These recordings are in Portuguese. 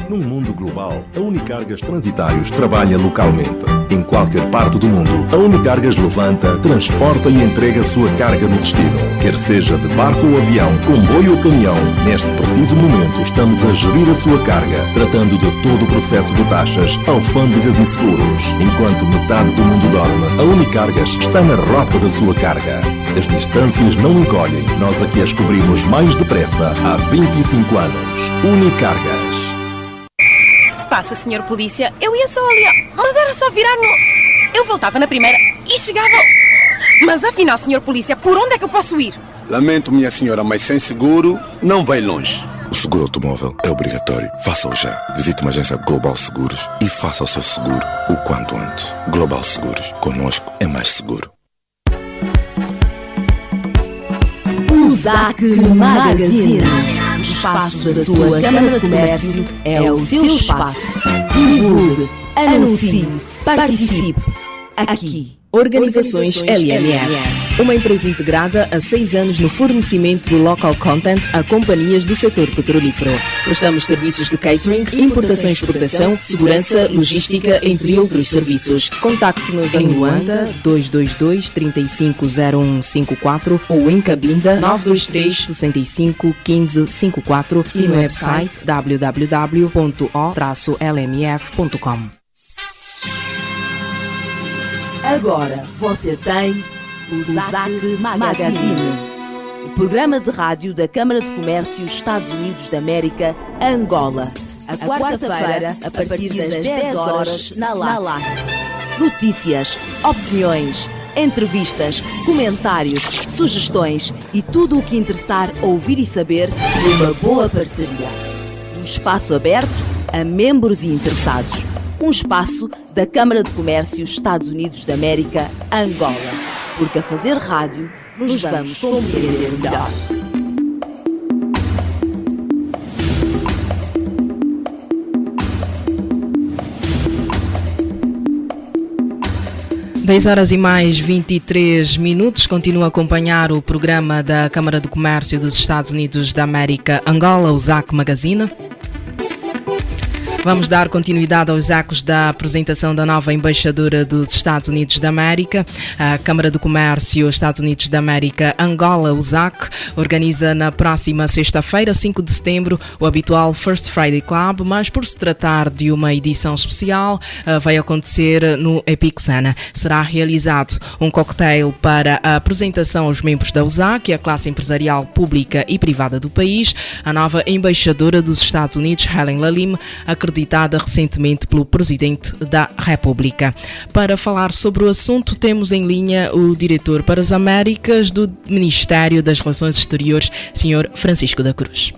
Num mundo global, a Unicargas Transitários trabalha localmente. Em qualquer parte do mundo, a Unicargas levanta, transporta e entrega a sua carga no destino. Quer seja de barco ou avião, comboio ou caminhão, neste preciso momento estamos a gerir a sua carga, tratando de todo o processo de taxas, alfândegas e seguros. Enquanto metade do mundo dorme, a Unicargas está na rota da sua carga. As distâncias não encolhem, nós aqui as cobrimos mais depressa há 25 anos. Unicargas. Passa, senhor polícia, eu ia só ali, mas era só virar no... Eu voltava na primeira e chegava... Mas afinal, senhor polícia, por onde é que eu posso ir? Lamento, minha senhora, mas sem seguro não vai longe. O seguro automóvel é obrigatório. Faça-o já. Visite uma agência Global Seguros e faça o seu seguro o quanto antes. Global Seguros. Conosco é mais seguro. O ZAC Magazine. O espaço da sua Câmara de Comércio é o seu espaço. Divulgue, anuncie, participe. Aqui. Organizações LMF, uma empresa integrada há 6 anos no fornecimento de local content a companhias do setor petrolífero. Prestamos serviços de catering, importação e exportação, segurança, logística, entre outros serviços. Contacte-nos em Luanda 222 350154 ou em Cabinda 923 65 15 54 e no website www.o-lmf.com. Agora você tem o ZAC Magazine, o programa de rádio da Câmara de Comércio Estados Unidos da América, Angola. A quarta-feira, a partir das 10 horas, na LAC. Notícias, opiniões, entrevistas, comentários, sugestões e tudo o que interessar ouvir e saber numa boa parceria. Um espaço aberto a membros e interessados. Um espaço da Câmara de Comércio Estados Unidos da América, Angola. Porque a fazer rádio nos vamos compreender melhor. Horas e mais 23 minutos. Continua a acompanhar o programa da Câmara de Comércio dos Estados Unidos da América, Angola, o ZAC Magazine. Vamos dar continuidade aos ecos da apresentação da nova embaixadora dos Estados Unidos da América. A Câmara de Comércio Estados Unidos da América, Angola, o ZAC, organiza na próxima sexta-feira, 5 de setembro, o habitual First Friday Club, mas por se tratar de uma edição especial, vai acontecer no Epic Sana. Será realizado um cocktail para a apresentação aos membros da USAC e a classe empresarial pública e privada do país. A nova embaixadora dos Estados Unidos, Helen Lalim, acreditada recentemente pelo Presidente da República. Para falar sobre o assunto, temos em linha o diretor para as Américas do Ministério das Relações Exteriores, Sr. Francisco da Cruz.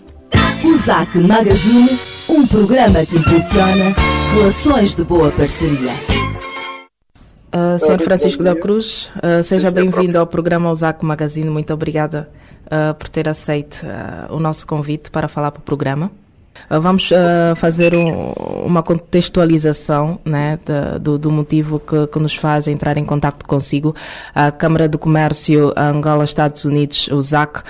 O ZAC Magazine, um programa que impulsiona relações de boa parceria. Sr. Francisco da Cruz, seja bem-vindo ao programa ZAC Magazine. Muito obrigada por ter aceito o nosso convite para falar para o programa. Vamos fazer uma contextualização, né, do motivo que nos faz entrar em contato consigo. A Câmara de Comércio Angola-Estados Unidos, o ZAC,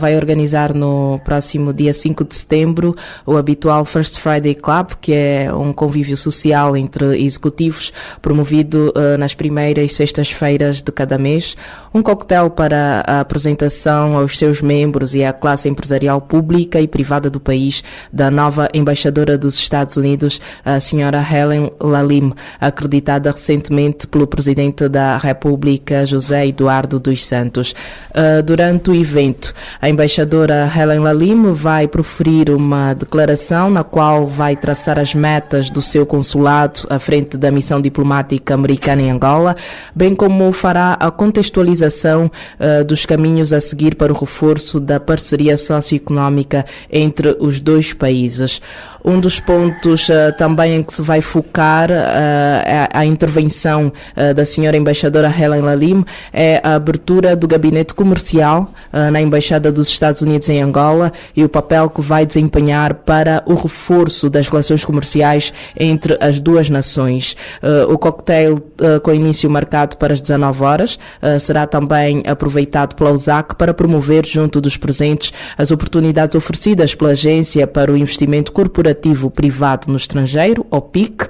vai organizar no próximo dia 5 de setembro o habitual First Friday Club, que é um convívio social entre executivos promovido nas primeiras sextas-feiras de cada mês. Um coquetel para a apresentação aos seus membros e à classe empresarial pública e privada do país da nova embaixadora dos Estados Unidos, a senhora Helen Lalim, acreditada recentemente pelo Presidente da República, José Eduardo dos Santos. Durante o evento, a embaixadora Helen Lalim vai proferir uma declaração na qual vai traçar as metas do seu consulado à frente da missão diplomática americana em Angola, bem como fará a contextualização dos caminhos a seguir para o reforço da parceria socioeconómica entre os dois países. Um dos pontos também em que se vai focar a intervenção da senhora embaixadora Helen Lalim é a abertura do gabinete comercial na Embaixada dos Estados Unidos em Angola e o papel que vai desempenhar para o reforço das relações comerciais entre as duas nações. O cocktail com início marcado para as 19 horas será também aproveitado pela USAC para promover junto dos presentes as oportunidades oferecidas pela agência para para o Investimento Corporativo Privado no Estrangeiro, ou PIC,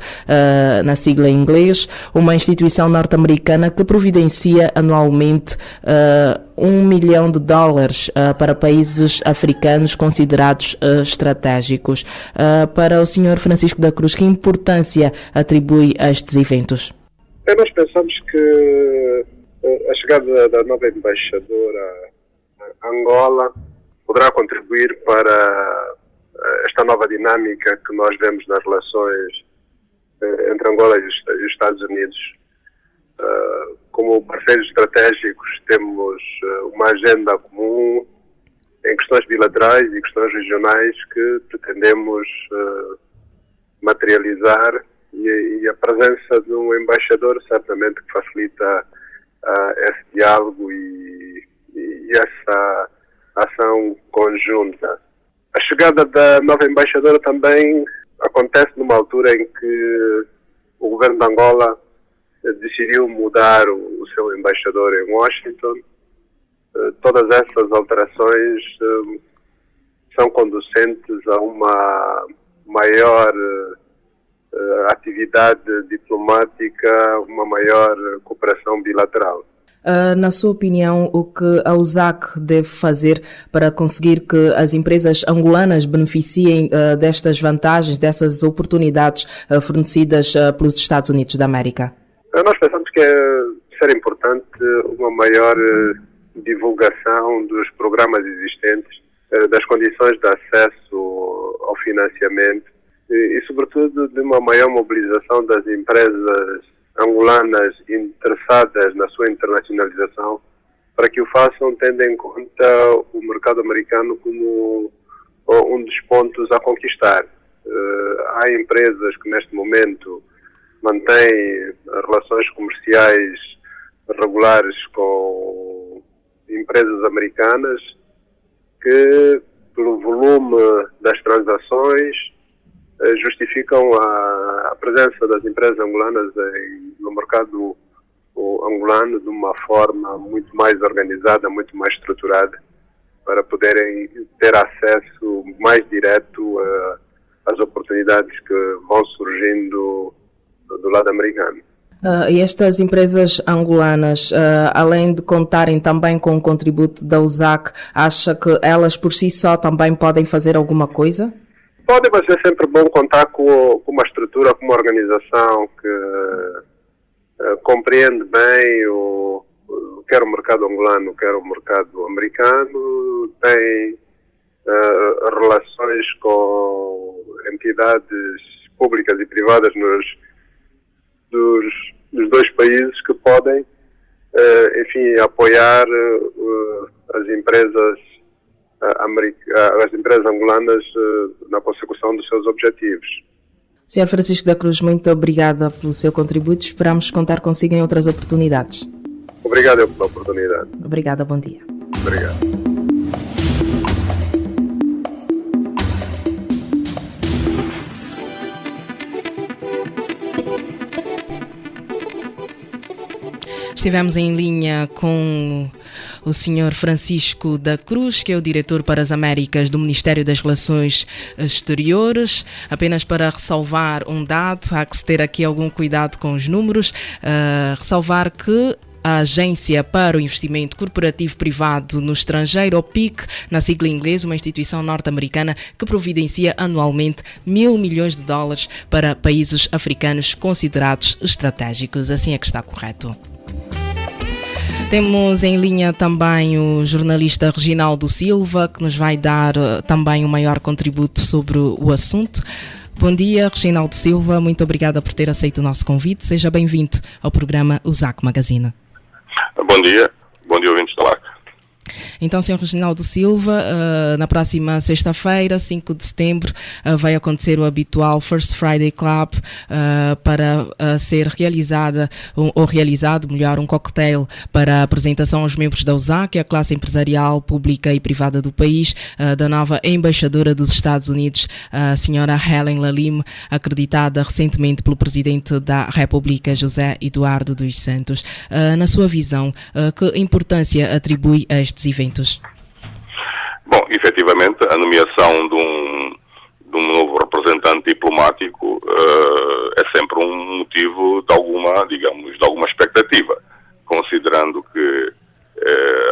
na sigla em inglês, uma instituição norte-americana que providencia anualmente $1 milhão para países africanos considerados estratégicos. Para o Sr. Francisco da Cruz, que importância atribui a estes eventos? Nós pensamos que a chegada da nova embaixadora a Angola poderá contribuir para esta nova dinâmica que nós vemos nas relações entre Angola e os Estados Unidos. Como parceiros estratégicos, temos uma agenda comum em questões bilaterais e questões regionais que pretendemos materializar, e a presença de um embaixador certamente que facilita esse diálogo e essa ação conjunta. A chegada da nova embaixadora também acontece numa altura em que o governo de Angola decidiu mudar o seu embaixador em Washington. Todas essas alterações são conducentes a uma maior atividade diplomática, uma maior cooperação bilateral. Na sua opinião, o que a USAC deve fazer para conseguir que as empresas angolanas beneficiem destas vantagens, dessas oportunidades fornecidas pelos Estados Unidos da América? Nós pensamos que ser importante uma maior divulgação dos programas existentes, das condições de acesso ao financiamento e sobretudo, de uma maior mobilização das empresas angolanas interessadas na sua internacionalização, para que o façam tendo em conta o mercado americano como um dos pontos a conquistar. Há empresas que neste momento mantêm relações comerciais regulares com empresas americanas que, pelo volume das transações, justificam a presença das empresas angolanas no mercado angolano de uma forma muito mais organizada, muito mais estruturada, para poderem ter acesso mais direto às oportunidades que vão surgindo do lado americano. E estas empresas angolanas, além de contarem também com o contributo da USAC, acha que elas por si só também podem fazer alguma coisa? Pode, mas é sempre bom contar com uma estrutura, com uma organização que compreende bem quer o mercado angolano, quer o mercado americano, tem relações com entidades públicas e privadas dos dois países que podem, apoiar as empresas angolanas na consecução dos seus objetivos. Sr. Francisco da Cruz, muito obrigada pelo seu contributo. Esperamos contar consigo em outras oportunidades. Obrigado pela oportunidade. Obrigada, bom dia. Obrigado. Estivemos em linha com o Sr. Francisco da Cruz, que é o diretor para as Américas do Ministério das Relações Exteriores. Apenas para ressalvar um dado, há que se ter aqui algum cuidado com os números, ressalvar que a Agência para o Investimento Corporativo Privado no Estrangeiro, ou PIC, na sigla em inglês, uma instituição norte-americana que providencia anualmente $1.000 milhões para países africanos considerados estratégicos. Assim é que está correto. Temos em linha também o jornalista Reginaldo Silva, que nos vai dar também um maior contributo sobre o assunto. Bom dia, Reginaldo Silva, muito obrigada por ter aceito o nosso convite. Seja bem-vindo ao programa USAC Magazine. Bom dia ouvintes da LAC. Então, Sr. Reginaldo Silva, na próxima sexta-feira, 5 de setembro, vai acontecer o habitual First Friday Club para ser realizado um cocktail para a apresentação aos membros da USAC, a classe empresarial, pública e privada do país, da nova embaixadora dos Estados Unidos, a Sra. Helen Lalime, acreditada recentemente pelo Presidente da República, José Eduardo dos Santos. Na sua visão, que importância atribui a estes eventos? Bom, efetivamente, a nomeação de um novo representante diplomático é sempre um motivo de alguma expectativa, considerando que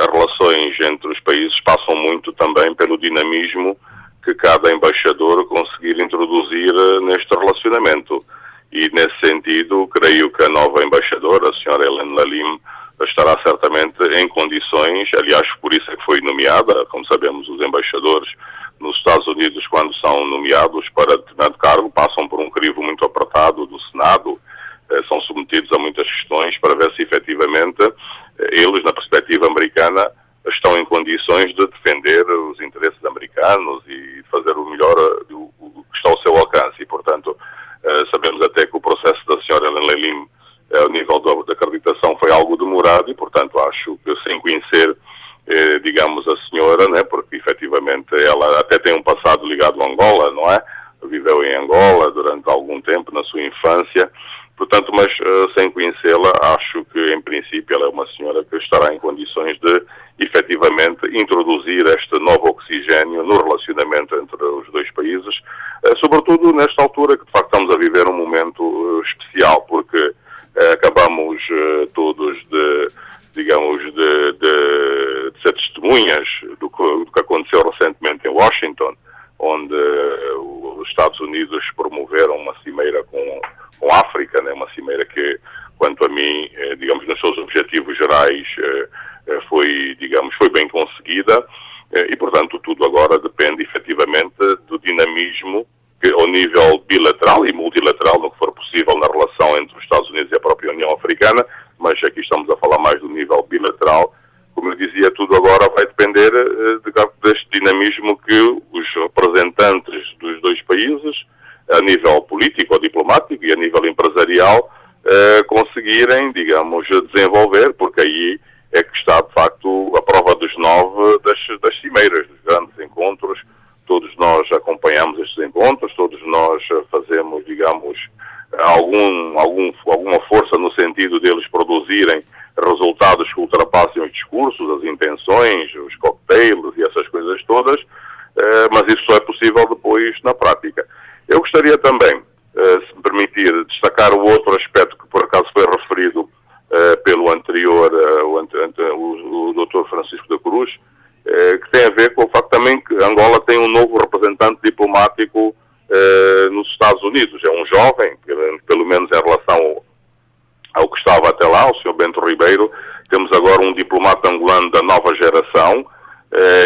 as relações entre os países passam muito também pelo dinamismo que cada embaixador conseguir introduzir neste relacionamento. E, nesse sentido, creio que a nova embaixadora, a senhora Hélène Lalim, estará certamente em condições, aliás, por isso é que foi nomeada. Como sabemos, os embaixadores nos Estados Unidos, quando são nomeados para determinado cargo, passam por um crivo muito apertado do Senado, são submetidos a muitas questões para ver se efetivamente eles, na perspectiva americana, estão em condições de defender os interesses americanos e fazer o melhor do que está ao seu alcance. E, portanto, sabemos até que o processo da senhora Hélène Lalim, ao nível da acreditação, foi algo demorado e, portanto, acho que, sem conhecer, digamos, a senhora, né, porque efetivamente ela até tem um passado ligado a Angola, não é? Viveu em Angola durante algum tempo, na sua infância. Portanto, mas sem conhecê-la, acho que, em princípio, ela é uma senhora que estará em condições de, efetivamente, introduzir este novo oxigênio no relacionamento entre os dois países, sobretudo nesta altura que, de facto, estamos a viver um momento especial, porque acabamos todos de ser testemunhas do que aconteceu recentemente em Washington, onde os Estados Unidos promoveram uma cimeira com a África, né? Uma cimeira que, quanto a mim, digamos, nos seus objetivos gerais, foi bem conseguida, e, portanto, tudo agora depende, efetivamente, do dinamismo que, ao nível bilateral e multilateral, no que for possível, na relação entre os Estados Unidos e a própria União Africana, mas aqui estamos a falar mais do nível bilateral. Como eu dizia, tudo agora vai depender deste dinamismo que os representantes dos dois países, a nível político ou diplomático e a nível empresarial, conseguirem, digamos, desenvolver, porque aí é que está, de facto, a prova dos 9 das cimeiras, dos grandes encontros. Todos nós acompanhamos estes encontros, todos nós fazemos, digamos, alguma força no sentido deles produzirem resultados que ultrapassem os discursos, as intenções, os cocktails e essas coisas todas, mas isso só é possível depois na prática. Eu gostaria também, se me permitir, destacar o outro aspecto que por acaso foi referido pelo anterior, o Dr. Francisco da Cruz, que tem a ver com o facto também que Angola tem um novo representante diplomático nos Estados Unidos. É um jovem, pelo menos em relação ao que estava até lá, o Sr. Bento Ribeiro. Temos agora um diplomata angolano da nova geração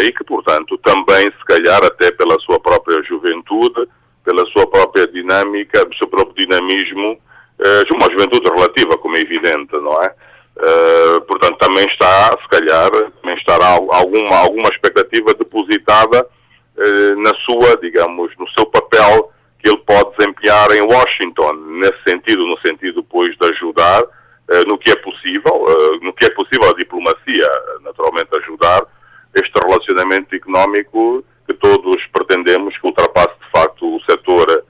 e que, portanto, também, se calhar, até pela sua própria juventude, pela sua própria dinâmica, do seu próprio dinamismo, uma juventude relativa, como é evidente, não é? Portanto, também está, se calhar, também estará alguma expectativa depositada na sua, digamos, no seu papel que ele pode desempenhar em Washington, nesse sentido, no sentido, pois, de ajudar no que é possível a diplomacia, naturalmente, ajudar este relacionamento económico que todos pretendemos que ultrapasse, de facto, o setor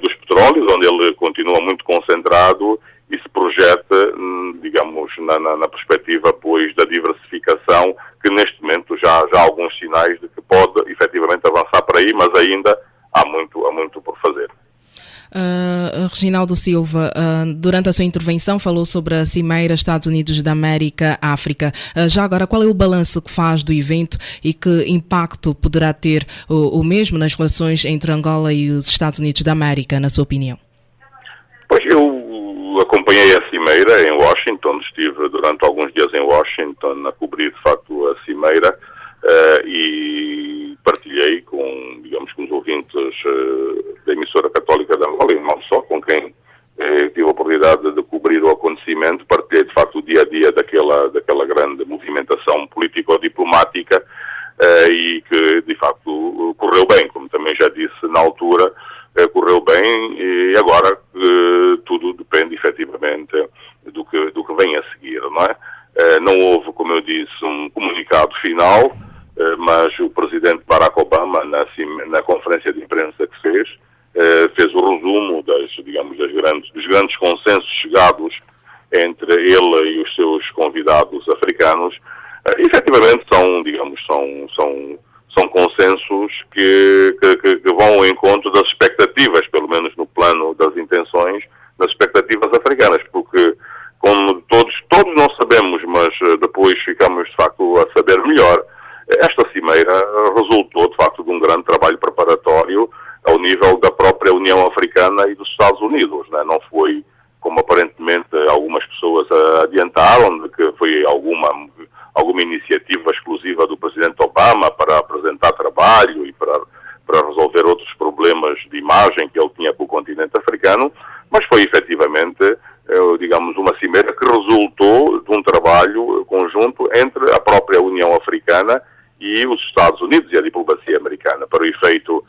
dos petróleos, onde ele continua muito concentrado e se projeta, digamos, na perspectiva, pois, da diversificação, que neste momento já há alguns sinais de que pode, efetivamente, avançar para aí, mas ainda há muito por fazer. Reginaldo Silva, durante a sua intervenção falou sobre a Cimeira Estados Unidos da América-África. Já agora, qual é o balanço que faz do evento e que impacto poderá ter o mesmo nas relações entre Angola e os Estados Unidos da América, na sua opinião? Pois eu acompanhei a Cimeira em Washington, estive durante alguns dias em Washington a cobrir, de facto, a Cimeira e partilhei com os ouvintes da emissora católica de Angola, e não só, com quem tive a oportunidade de cobrir o acontecimento, partilhei, de facto, o dia-a-dia daquela grande movimentação político-diplomática e que, de facto, correu bem, como também já disse na altura, correu bem, e agora tudo depende, efetivamente, do que vem a seguir, não é? Não houve, como eu disse, um comunicado final, mas o presidente Barack Obama, na conferência de imprensa que fez o resumo dos grandes consensos chegados entre ele e os seus convidados africanos. Efetivamente são são consensos que vão ao encontro das expectativas, pelo menos no plano das intenções, das expectativas africanas, porque, como todos nós sabemos, mas depois ficamos, de facto, a saber melhor, esta cimeira resultou, de facto, de um grande trabalho preparatório ao nível da própria União Africana e dos Estados Unidos, né? Não foi, como aparentemente algumas pessoas adiantaram, de que foi alguma iniciativa exclusiva do Presidente Obama para apresentar trabalho e para resolver outros problemas de imagem que ele tinha com o continente africano, mas foi efetivamente, digamos, uma cimeira que resultou de um trabalho conjunto entre a própria União Africana e os Estados Unidos e a diplomacia americana. Para o efeito,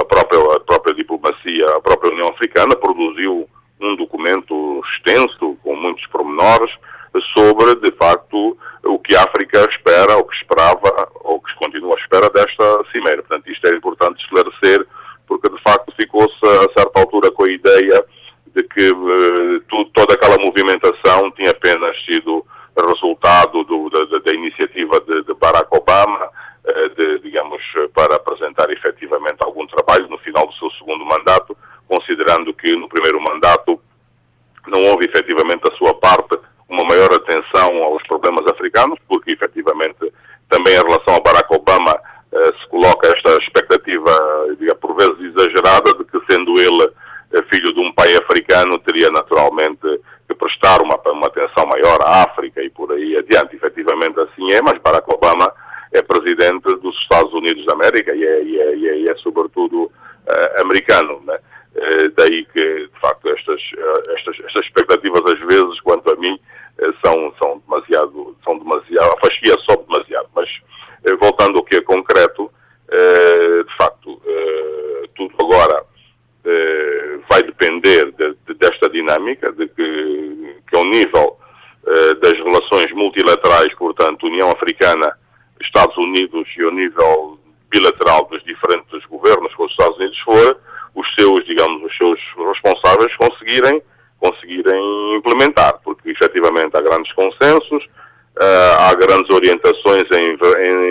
a própria diplomacia, a própria União Africana produziu um documento extenso, com muitos pormenores, sobre, de facto, o que a África espera, ou que esperava, ou que continua à espera desta cimeira. Portanto, isto é importante esclarecer, porque, de facto, ficou-se, a certa altura, com a ideia de que toda aquela movimentação tinha apenas sido resultado da iniciativa de Barack Obama, digamos, para apresentar efetivamente algum trabalho no final do seu segundo mandato, considerando que no primeiro mandato não houve efetivamente da sua parte uma maior atenção aos problemas africanos, porque efetivamente também em relação a Barack Obama se coloca esta expectativa, por vezes exagerada, de que sendo ele filho de um pai africano teria naturalmente que prestar uma atenção maior à África e por aí adiante. Efetivamente assim é, mas Barack Obama é presidente dos Estados Unidos da América e é sobretudo americano, né? Daí que, de facto, estas expectativas, às vezes, quanto a mim, são demasiado, a fasquia sobe demasiado. Mas, voltando ao que é concreto, de facto, tudo agora vai depender desta dinâmica, de que ao nível das relações multilaterais, portanto, União Africana, Estados Unidos, e ao nível bilateral dos diferentes governos com os Estados Unidos, os seus responsáveis conseguirem implementar, porque efetivamente há grandes consensos, há grandes orientações em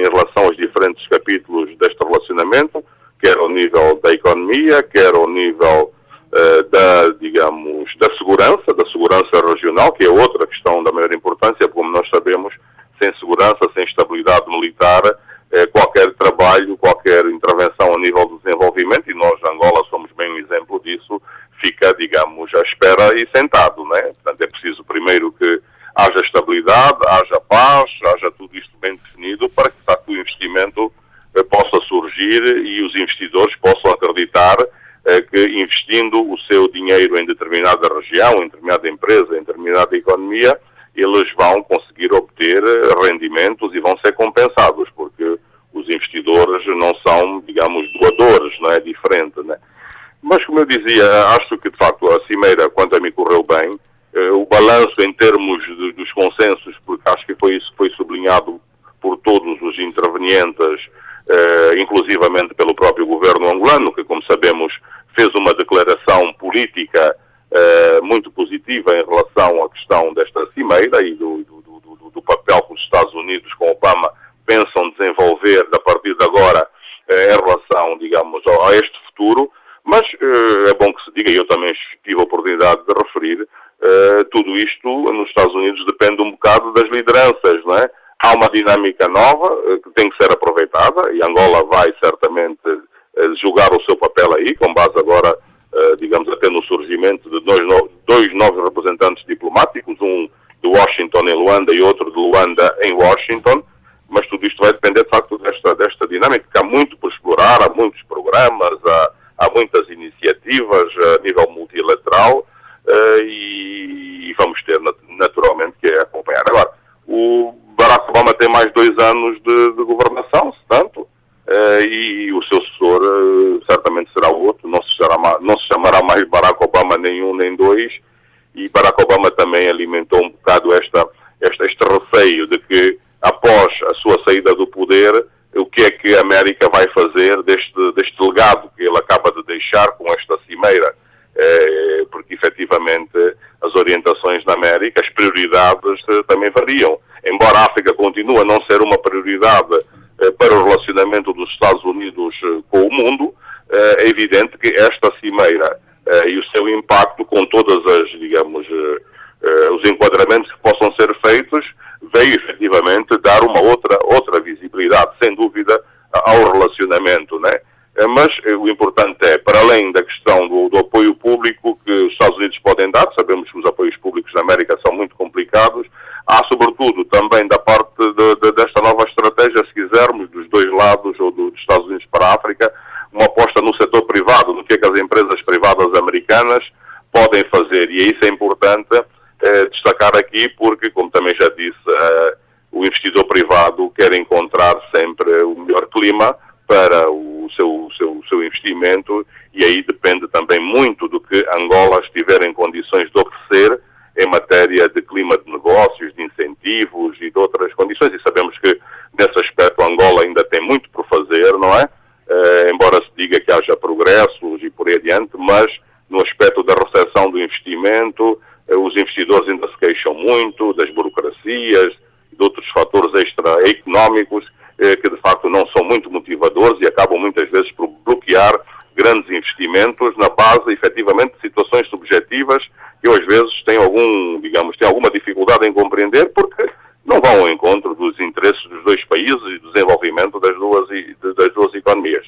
relação aos diferentes capítulos deste relacionamento, quer ao nível da economia, quer ao nível da segurança regional, que é outra questão da maior importância, como nós sabemos, sem segurança, sem estabilidade militar, qualquer trabalho, qualquer intervenção a nível do desenvolvimento, e nós, Angola, somos bem um exemplo disso, fica, digamos, à espera e sentado, né? Portanto, é preciso primeiro que haja estabilidade, haja paz, haja tudo isto bem definido, para que, de facto, o investimento possa surgir e os investidores possam acreditar que, investindo o seu dinheiro em determinada região, em determinada empresa, em determinada economia, eles vão conseguir obter rendimentos e vão ser compensados, porque os investidores não são, digamos, doadores, não é diferente, né? Mas, como eu dizia, acho que, de facto, a cimeira, quanto a mim, correu bem. O balanço em termos dos consensos, porque acho que foi isso que foi sublinhado por todos os intervenientes, inclusivamente pelo próprio governo angolano, que, como sabemos, fez uma declaração política muito positiva em relação à questão desta cimeira e do papel que os Estados Unidos, com Obama, pensam desenvolver a partir de agora em relação, digamos, a este futuro. Mas é bom que se diga, e eu também tive a oportunidade de referir, tudo isto nos Estados Unidos depende um bocado das lideranças, não é? Há uma dinâmica nova que tem que ser aproveitada, e Angola vai certamente jogar o seu papel aí, com base agora, digamos, até no surgimento de dois novos representantes diplomáticos, um de Washington em Luanda e outro de Luanda em Washington, mas tudo isto vai depender, de facto, desta dinâmica, que há muito por explorar, há muitos programas, há muitas iniciativas a nível multilateral, e vamos ter naturalmente que acompanhar. Agora, o Barack Obama tem mais 2 anos de governação, se tanto, e o seu sucessor certamente será o outro, não se chamará mais Barack Obama nem 1 nem 2, e Barack Obama também alimentou um bocado este receio de que, após a sua saída do poder, o que é que a América vai fazer deste legado que ele acaba de deixar com esta cimeira, porque efetivamente as orientações na América, as prioridades também variam. Embora a África continue a não ser uma prioridade para o relacionamento dos Estados Unidos com o mundo, é evidente que esta cimeira e o seu impacto, com todas as, digamos, os enquadramentos que possam ser feitos, veio efetivamente dar uma outra visibilidade, sem dúvida, ao relacionamento, né? Mas o importante é, para além da questão do apoio público que os Estados Unidos podem dar, sabemos que os apoios públicos na América são muito complicados, há sobretudo também da parte desta nova estratégia, se quisermos, dos dois lados, ou dos Estados Unidos para a África, uma aposta no setor privado, no que é que as empresas privadas americanas podem fazer. E isso é importante destacar aqui, porque, como também já disse, o investidor privado quer encontrar sempre o melhor clima para o seu investimento, e aí depende também muito do que Angola estiver em condições de oferecer em matéria de clima de negócios, de incentivos e de outras condições. E sabemos que, nesse aspecto, Angola ainda tem muito por fazer, não é? Embora se diga que haja progressos e por aí adiante, mas no aspecto da recepção do investimento, os investidores ainda se queixam muito das burocracias, de outros fatores extra-económicos, que de facto não são muito motivadores e acabam muitas vezes por bloquear grandes investimentos na base, efetivamente, de situações subjetivas que às vezes têm alguma dificuldade em compreender, porque não vão ao encontro dos interesses dos dois países e do desenvolvimento das duas economias.